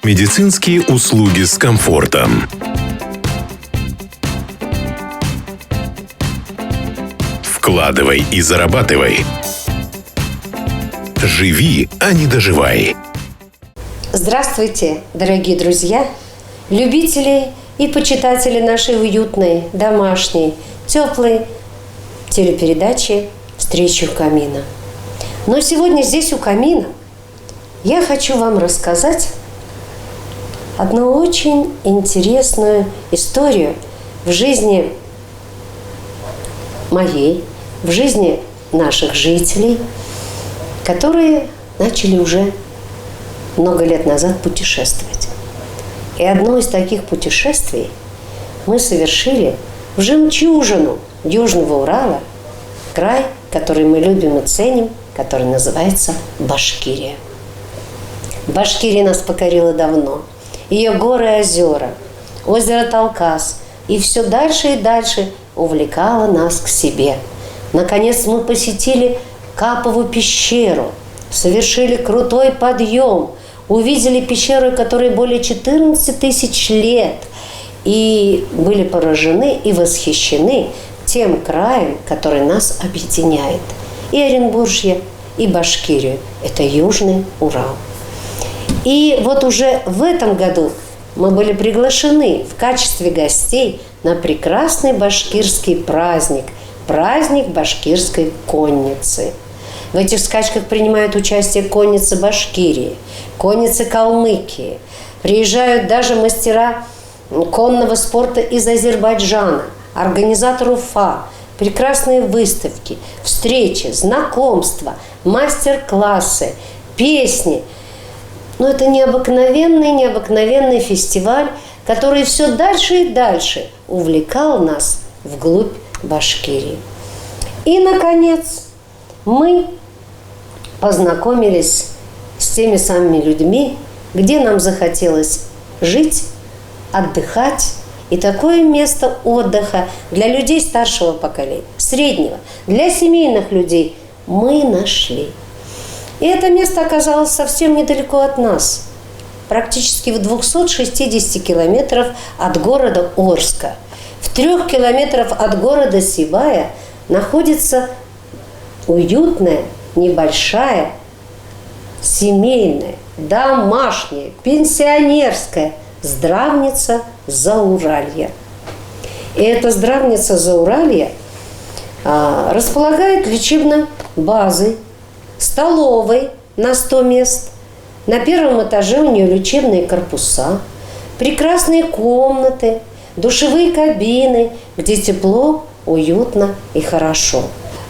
Медицинские услуги с комфортом. Вкладывай и зарабатывай. Живи, а не доживай. Здравствуйте, дорогие друзья, любители и почитатели нашей уютной, домашней, теплой телепередачи «Встреча у камина». Но сегодня здесь у камина я хочу вам рассказать одну очень интересную историю в жизни моей, в жизни наших жителей, которые начали уже много лет назад путешествовать. И одно из таких путешествий мы совершили в жемчужину Южного Урала, край, который мы любим и ценим, который называется Башкирия. Башкирия нас покорила давно. Ее горы и озера, озеро Талкас и все дальше и дальше увлекало нас к себе. Наконец мы посетили Капову пещеру, совершили крутой подъем, увидели пещеру, которой более 14 тысяч лет, и были поражены и восхищены тем краем, который нас объединяет. И Оренбуржье, и Башкирию – это Южный Урал. И вот уже в этом году мы были приглашены в качестве гостей на прекрасный башкирский праздник – праздник башкирской конницы. В этих скачках принимают участие конницы Башкирии, конницы Калмыкии. Приезжают даже мастера конного спорта из Азербайджана, организатор Уфа, прекрасные выставки, встречи, знакомства, мастер-классы, песни. Но это необыкновенный фестиваль, который все дальше и дальше увлекал нас вглубь Башкирии. И, наконец, мы познакомились с теми самыми людьми, где нам захотелось жить, отдыхать. И такое место отдыха для людей старшего поколения, среднего, для семейных людей мы нашли. И это место оказалось совсем недалеко от нас, практически в 260 километров от города Орска. В 3 километрах от города Сибая находится уютная, небольшая, семейная, домашняя, пенсионерская здравница Зауралья. И эта здравница Зауралья располагает лечебной базой, столовой на 100 мест. На 1-м этаже у нее лечебные корпуса, прекрасные комнаты, душевые кабины, где тепло, уютно и хорошо.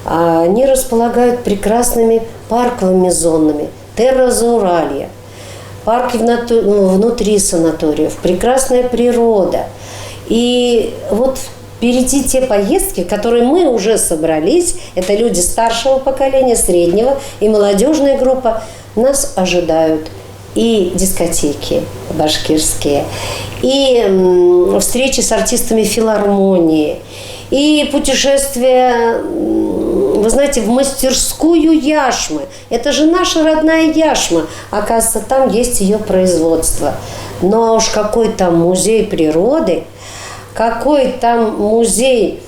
Они располагают прекрасными парковыми зонами, терра Зауралья, парки внутри санаториев, прекрасная природа. И вот впереди те поездки, которые мы уже собрались, это люди старшего поколения, среднего и молодежная группа, нас ожидают и дискотеки башкирские, и встречи с артистами филармонии, и путешествия, вы знаете, в мастерскую Яшмы. Это же наша родная Яшма. Оказывается, там есть ее производство. Но уж какой там музей природы, какой там музей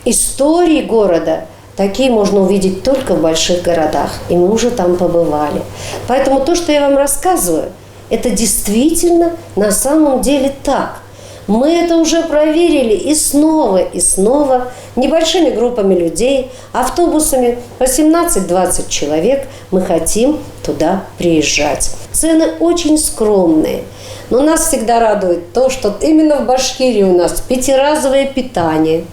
истории города, такие можно увидеть только в больших городах. И мы уже там побывали. Поэтому то, что я вам рассказываю, это действительно на самом деле так. Мы это уже проверили и снова небольшими группами людей, автобусами по 17-20 человек мы хотим туда приезжать. Цены очень скромные, но нас всегда радует то, что именно в Башкирии у нас 5-разовое питание.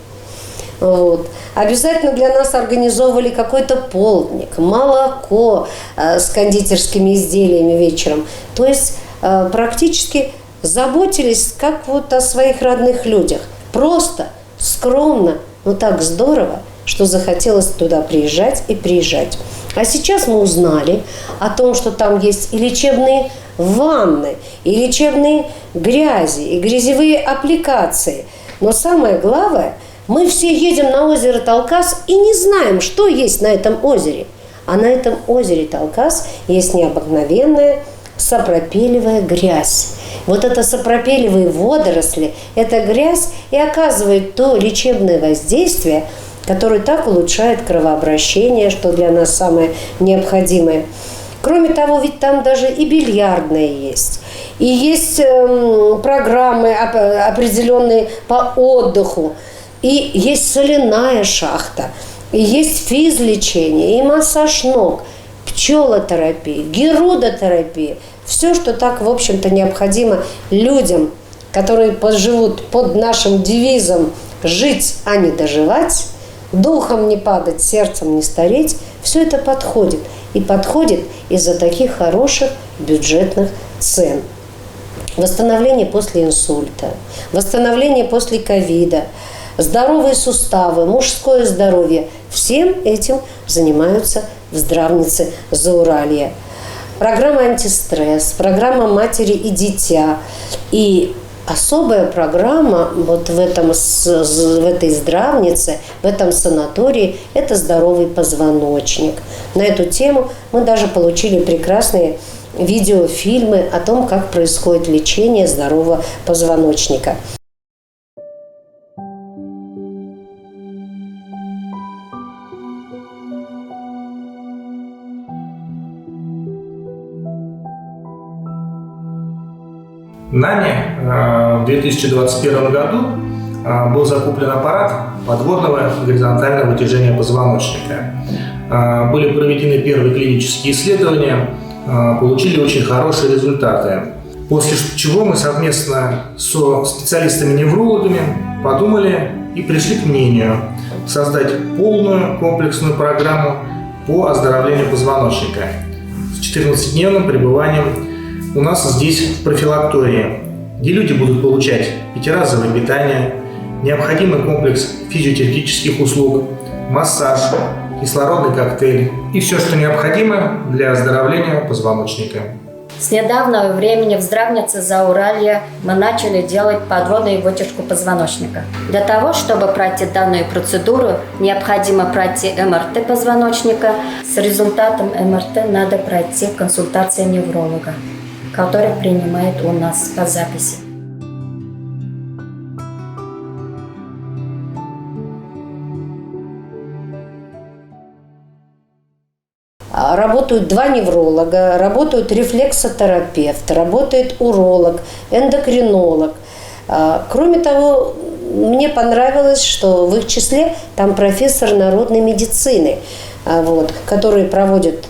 Вот. Обязательно для нас организовывали какой-то полдник, молоко с кондитерскими изделиями вечером. То есть практически заботились как вот о своих родных людях. Просто, скромно, но так здорово, что захотелось туда приезжать и приезжать. А сейчас мы узнали о том, что там есть и лечебные ванны, и лечебные грязи, и грязевые аппликации. Но самое главное, Мы все едем на озеро Талкас и не знаем, что есть на этом озере. А на этом озере Талкас есть необыкновенная сапропелевая грязь. Вот это сапропелевые водоросли, эта грязь и оказывает то лечебное воздействие, которое так улучшает кровообращение, что для нас самое необходимое. Кроме того, ведь там даже и бильярдная есть. И есть программы определенные по отдыху. И есть соляная шахта. И есть физлечение, и массаж ног, пчелотерапия, герудотерапия. Все, что так, в общем-то, необходимо людям, которые поживут под нашим девизом «жить, а не доживать», духом не падать, сердцем не стареть, все это подходит. И подходит из-за таких хороших бюджетных цен. Восстановление после инсульта, восстановление после ковида, здоровые суставы, мужское здоровье. Всем этим занимаются в здравнице Зауралья. Программа антистресс, программа матери и дитя. И особая программа вот в этой здравнице, в этом санатории – это здоровый позвоночник. На эту тему мы даже получили прекрасные видеофильмы о том, как происходит лечение здорового позвоночника. Нами в 2021 году был закуплен аппарат подводного горизонтального вытяжения позвоночника. Были проведены первые клинические исследования, получили очень хорошие результаты. После чего мы совместно со специалистами-неврологами подумали и пришли к мнению создать полную комплексную программу по оздоровлению позвоночника с 14-дневным пребыванием у нас здесь, в профилактории, где люди будут получать пятиразовое питание, необходимый комплекс физиотерапевтических услуг, массаж, кислородный коктейль и все, что необходимо для оздоровления позвоночника. С недавнего времени в здравнице Зауралья мы начали делать подводную вытяжку позвоночника. Для того, чтобы пройти данную процедуру, необходимо пройти МРТ позвоночника. С результатом МРТ надо пройти консультацию невролога, который принимает у нас по записи. Работают два невролога, работают рефлексотерапевт, работает уролог, эндокринолог. Кроме того, мне понравилось, что в их числе там профессор народной медицины, которые проводят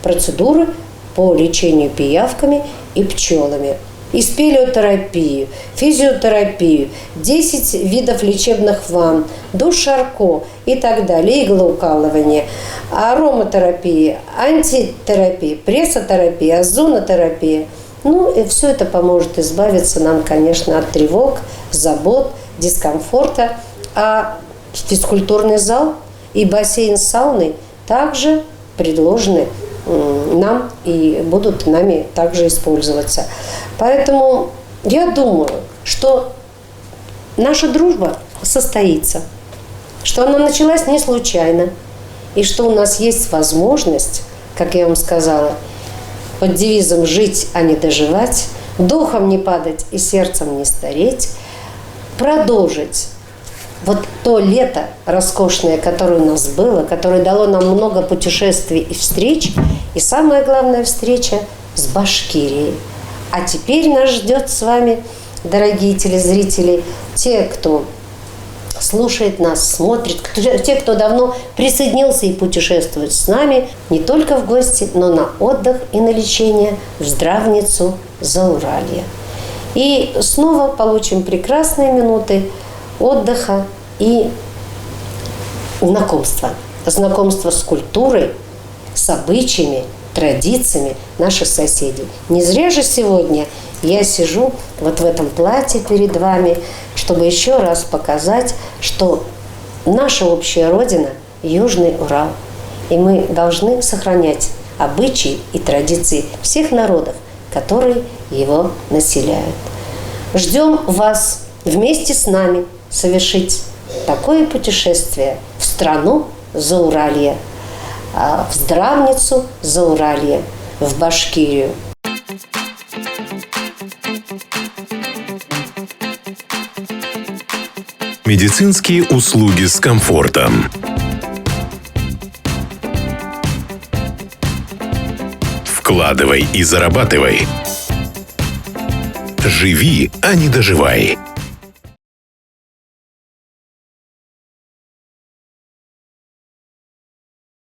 процедуры по лечению пиявками и пчелами. И спелеотерапию, физиотерапию, 10 видов лечебных ванн, душ Шарко и так далее, иглоукалывание, ароматерапия, антитерапия, прессотерапия, озонотерапия. И все это поможет избавиться нам, конечно, от тревог, забот, дискомфорта. А физкультурный зал и бассейн с сауной также предложены нам и будут нами также использоваться. Поэтому я думаю, что наша дружба состоится, что она началась не случайно, и что у нас есть возможность, как я вам сказала, под девизом «жить, а не доживать», духом не падать и сердцем не стареть, продолжить вот то лето роскошное, которое у нас было, которое дало нам много путешествий и встреч, и самая главная встреча с Башкирией. А теперь нас ждет с вами, дорогие телезрители, те, кто слушает нас, смотрит, те, кто давно присоединился и путешествует с нами, не только в гости, но на отдых и на лечение в здравницу Зауралья. И снова получим прекрасные минуты отдыха и знакомства. Знакомства с культурой, с обычаями, традициями наших соседей. Не зря же сегодня я сижу вот в этом платье перед вами, чтобы еще раз показать, что наша общая родина – Южный Урал. И мы должны сохранять обычаи и традиции всех народов, которые его населяют. Ждем вас вместе с нами совершить Такое путешествие в страну Зауралье, в здравницу Зауралье, в Башкирию. Медицинские услуги с комфортом. Вкладывай и зарабатывай. Живи, а не доживай.